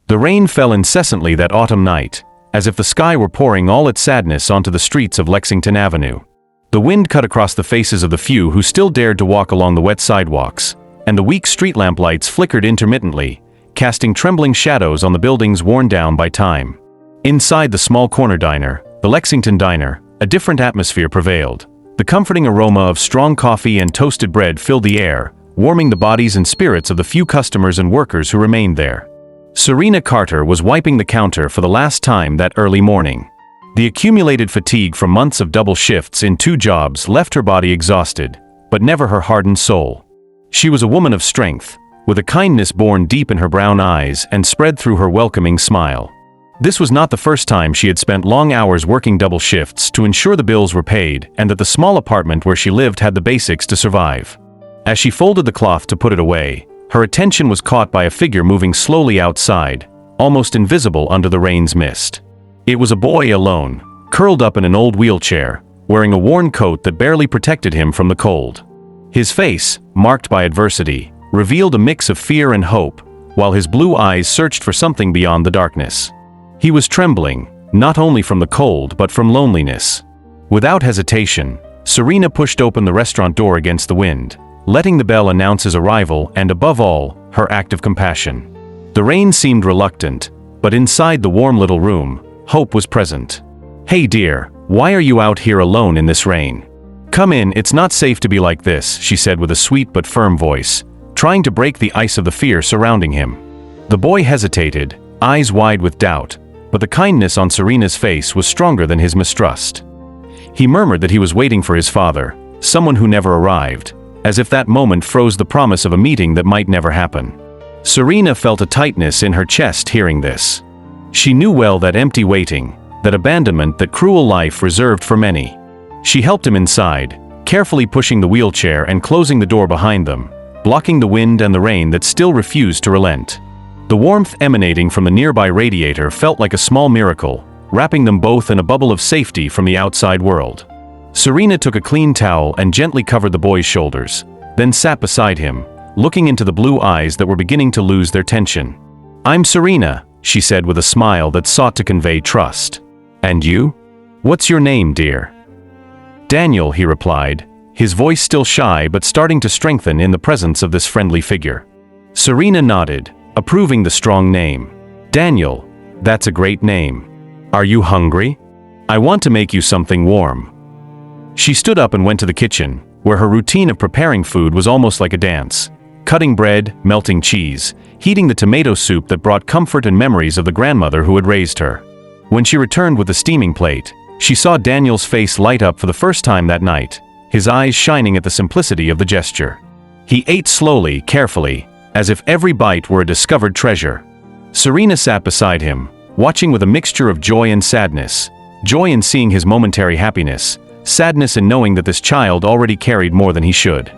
The rain fell incessantly that autumn night, as if the sky were pouring all its sadness onto the streets of Lexington Avenue. The wind cut across the faces of the few who still dared to walk along the wet sidewalks, and the weak street lamp lights flickered intermittently, casting trembling shadows on the buildings worn down by time. Inside the small corner diner, the Lexington Diner, a different atmosphere prevailed. The comforting aroma of strong coffee and toasted bread filled the air, warming the bodies and spirits of the few customers and workers who remained there. Serena Carter was wiping the counter for the last time that early morning. The accumulated fatigue from months of double shifts in 2 jobs left her body exhausted, but never her hardened soul. She was a woman of strength, with a kindness born deep in her brown eyes and spread through her welcoming smile. This was not the first time she had spent long hours working double shifts to ensure the bills were paid and that the small apartment where she lived had the basics to survive. As she folded the cloth to put it away, her attention was caught by a figure moving slowly outside, almost invisible under the rain's mist. It was a boy alone, curled up in an old wheelchair, wearing a worn coat that barely protected him from the cold. His face, marked by adversity, revealed a mix of fear and hope, while his blue eyes searched for something beyond the darkness. He was trembling, not only from the cold but from loneliness. Without hesitation, Serena pushed open the restaurant door against the wind, letting the bell announce his arrival and, above all, her act of compassion. The rain seemed reluctant, but inside the warm little room, hope was present. "Hey dear, why are you out here alone in this rain? Come in, it's not safe to be like this," she said with a sweet but firm voice, trying to break the ice of the fear surrounding him. The boy hesitated, eyes wide with doubt, but the kindness on Serena's face was stronger than his mistrust. He murmured that he was waiting for his father, someone who never arrived, as if that moment froze the promise of a meeting that might never happen. Serena felt a tightness in her chest hearing this. She knew well that empty waiting, that abandonment, that cruel life reserved for many. She helped him inside, carefully pushing the wheelchair and closing the door behind them, blocking the wind and the rain that still refused to relent. The warmth emanating from the nearby radiator felt like a small miracle, wrapping them both in a bubble of safety from the outside world. Serena took a clean towel and gently covered the boy's shoulders, then sat beside him, looking into the blue eyes that were beginning to lose their tension. "I'm Serena," she said with a smile that sought to convey trust. "And you? What's your name, dear?" "Daniel," he replied, his voice still shy but starting to strengthen in the presence of this friendly figure. Serena nodded, approving the strong name. "Daniel, that's a great name. Are you hungry? I want to make you something warm." She stood up and went to the kitchen, where her routine of preparing food was almost like a dance, cutting bread, melting cheese, heating the tomato soup that brought comfort and memories of the grandmother who had raised her. When she returned with the steaming plate, she saw Daniel's face light up for the first time that night, his eyes shining at the simplicity of the gesture. He ate slowly, carefully, as if every bite were a discovered treasure. Serena sat beside him, watching with a mixture of joy and sadness, joy in seeing his momentary happiness, sadness in knowing that this child already carried more than he should.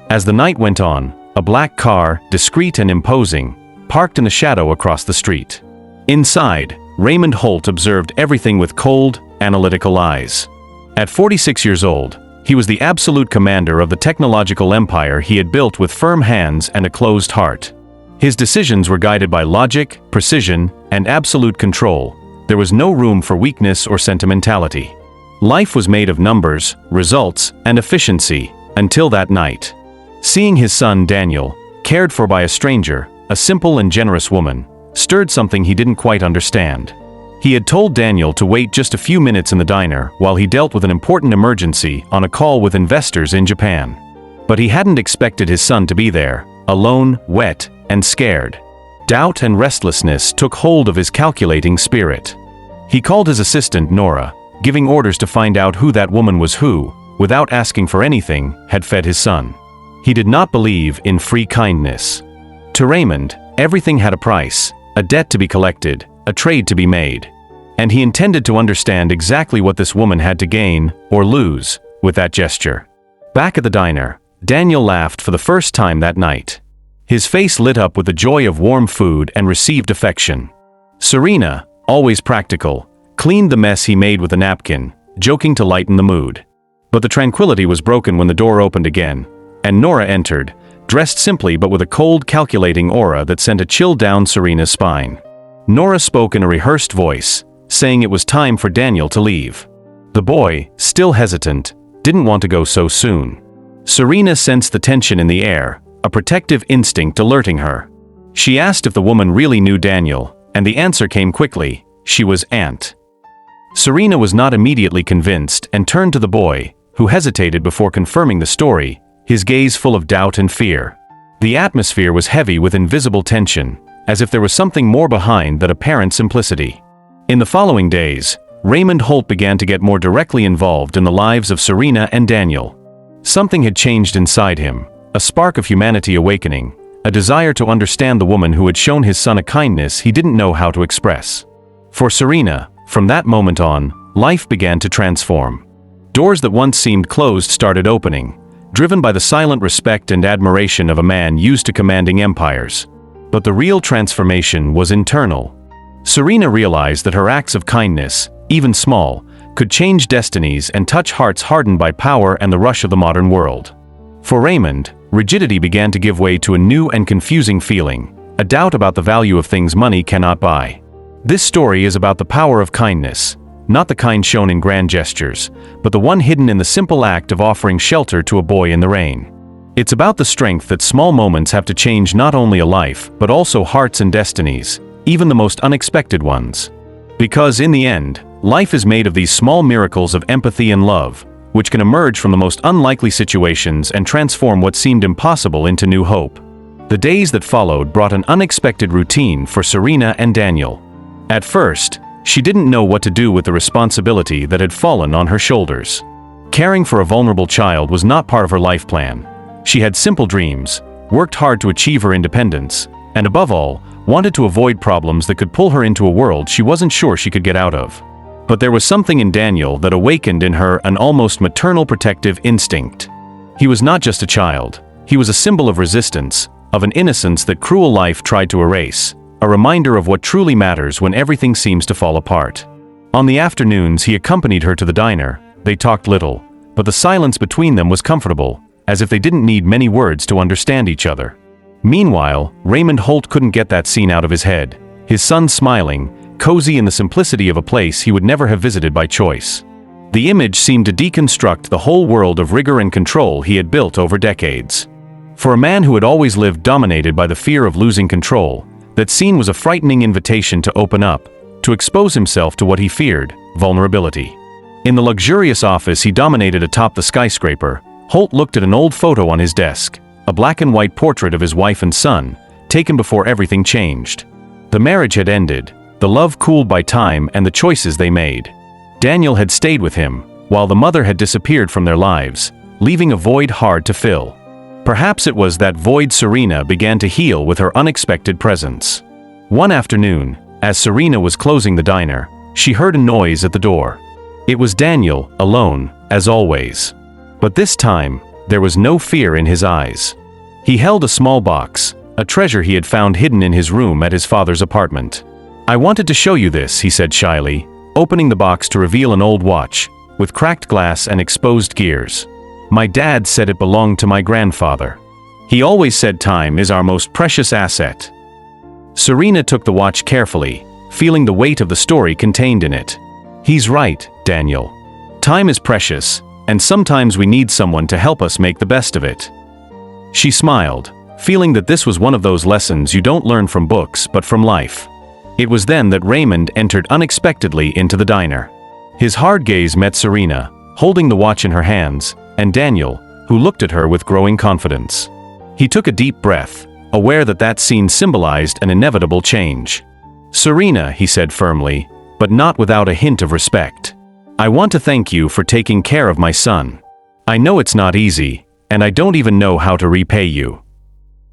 As the night went on, a black car, discreet and imposing, parked in the shadow across the street. Inside, Raymond Holt observed everything with cold, analytical eyes. At 46 years old, he was the absolute commander of the technological empire he had built with firm hands and a closed heart. His decisions were guided by logic, precision, and absolute control. There was no room for weakness or sentimentality. Life was made of numbers, results, and efficiency, until that night. Seeing his son Daniel, cared for by a stranger, a simple and generous woman, stirred something he didn't quite understand. He had told Daniel to wait just a few minutes in the diner while he dealt with an important emergency on a call with investors in Japan. But he hadn't expected his son to be there, alone, wet, and scared. Doubt and restlessness took hold of his calculating spirit. He called his assistant Nora, giving orders to find out who that woman was who, without asking for anything, had fed his son. He did not believe in free kindness. To Raymond, everything had a price, a debt to be collected, a trade to be made. And he intended to understand exactly what this woman had to gain, or lose, with that gesture. Back at the diner, Daniel laughed for the first time that night. His face lit up with the joy of warm food and received affection. Serena, always practical, cleaned the mess he made with a napkin, joking to lighten the mood. But the tranquility was broken when the door opened again, and Nora entered, dressed simply but with a cold, calculating aura that sent a chill down Serena's spine. Nora spoke in a rehearsed voice, saying it was time for Daniel to leave. The boy, still hesitant, didn't want to go so soon. Serena sensed the tension in the air, a protective instinct alerting her. She asked if the woman really knew Daniel, and the answer came quickly: she was Aunt. Serena was not immediately convinced and turned to the boy, who hesitated before confirming the story, his gaze full of doubt and fear. The atmosphere was heavy with invisible tension, as if there was something more behind that apparent simplicity. In the following days, Raymond Holt began to get more directly involved in the lives of Serena and Daniel. Something had changed inside him, a spark of humanity awakening, a desire to understand the woman who had shown his son a kindness he didn't know how to express. For Serena, from that moment on, life began to transform. Doors that once seemed closed started opening, driven by the silent respect and admiration of a man used to commanding empires. But the real transformation was internal. Serena realized that her acts of kindness, even small, could change destinies and touch hearts hardened by power and the rush of the modern world. For Raymond, rigidity began to give way to a new and confusing feeling, a doubt about the value of things money cannot buy. This story is about the power of kindness, not the kind shown in grand gestures, but the one hidden in the simple act of offering shelter to a boy in the rain. It's about the strength that small moments have to change not only a life, but also hearts and destinies, even the most unexpected ones. Because in the end, life is made of these small miracles of empathy and love, which can emerge from the most unlikely situations and transform what seemed impossible into new hope. The days that followed brought an unexpected routine for Serena and Daniel. At first, she didn't know what to do with the responsibility that had fallen on her shoulders. Caring for a vulnerable child was not part of her life plan. She had simple dreams, worked hard to achieve her independence, and above all, wanted to avoid problems that could pull her into a world she wasn't sure she could get out of. But there was something in Daniel that awakened in her an almost maternal protective instinct. He was not just a child, he was a symbol of resistance, of an innocence that cruel life tried to erase, a reminder of what truly matters when everything seems to fall apart. On the afternoons he accompanied her to the diner. They talked little, but the silence between them was comfortable, as if they didn't need many words to understand each other. Meanwhile, Raymond Holt couldn't get that scene out of his head, his son smiling, cozy in the simplicity of a place he would never have visited by choice. The image seemed to deconstruct the whole world of rigor and control he had built over decades. For a man who had always lived dominated by the fear of losing control, that scene was a frightening invitation to open up, to expose himself to what he feared: vulnerability. In the luxurious office he dominated atop the skyscraper, Holt looked at an old photo on his desk, a black and white portrait of his wife and son, taken before everything changed. The marriage had ended, the love cooled by time and the choices they made. Daniel had stayed with him, while the mother had disappeared from their lives, leaving a void hard to fill. Perhaps it was that void Serena began to heal with her unexpected presence. One afternoon, as Serena was closing the diner, she heard a noise at the door. It was Daniel, alone, as always. But this time, there was no fear in his eyes. He held a small box, a treasure he had found hidden in his room at his father's apartment. "I wanted to show you this," he said shyly, opening the box to reveal an old watch, with cracked glass and exposed gears. "My dad said it belonged to my grandfather. He always said time is our most precious asset." Serena took the watch carefully, feeling the weight of the story contained in it. "He's right, Daniel. Time is precious, and sometimes we need someone to help us make the best of it." She smiled, feeling that this was one of those lessons you don't learn from books but from life. It was then that Raymond entered unexpectedly into the diner. His hard gaze met Serena, holding the watch in her hands, and Daniel, who looked at her with growing confidence. He took a deep breath, aware that that scene symbolized an inevitable change. "Serena," he said firmly, but not without a hint of respect, "I want to thank you for taking care of my son. I know it's not easy, and I don't even know how to repay you."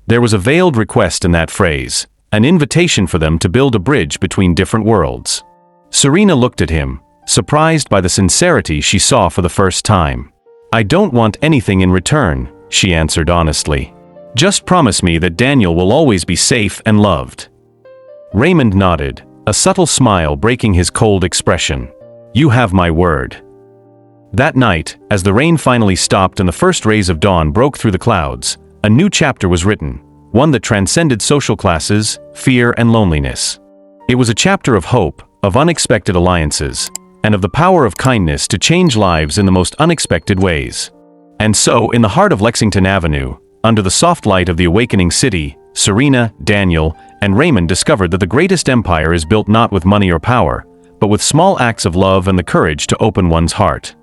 There was a veiled request in that phrase, an invitation for them to build a bridge between different worlds. Serena looked at him, surprised by the sincerity she saw for the first time. "I don't want anything in return," she answered honestly. "Just promise me that Daniel will always be safe and loved." Raymond nodded, a subtle smile breaking his cold expression. "You have my word." That night, as the rain finally stopped and the first rays of dawn broke through the clouds, a new chapter was written, one that transcended social classes, fear, and loneliness. It was a chapter of hope, of unexpected alliances, and of the power of kindness to change lives in the most unexpected ways. And so, in the heart of Lexington Avenue, under the soft light of the awakening city, Serena, Daniel, and Raymond discovered that the greatest empire is built not with money or power, but with small acts of love and the courage to open one's heart.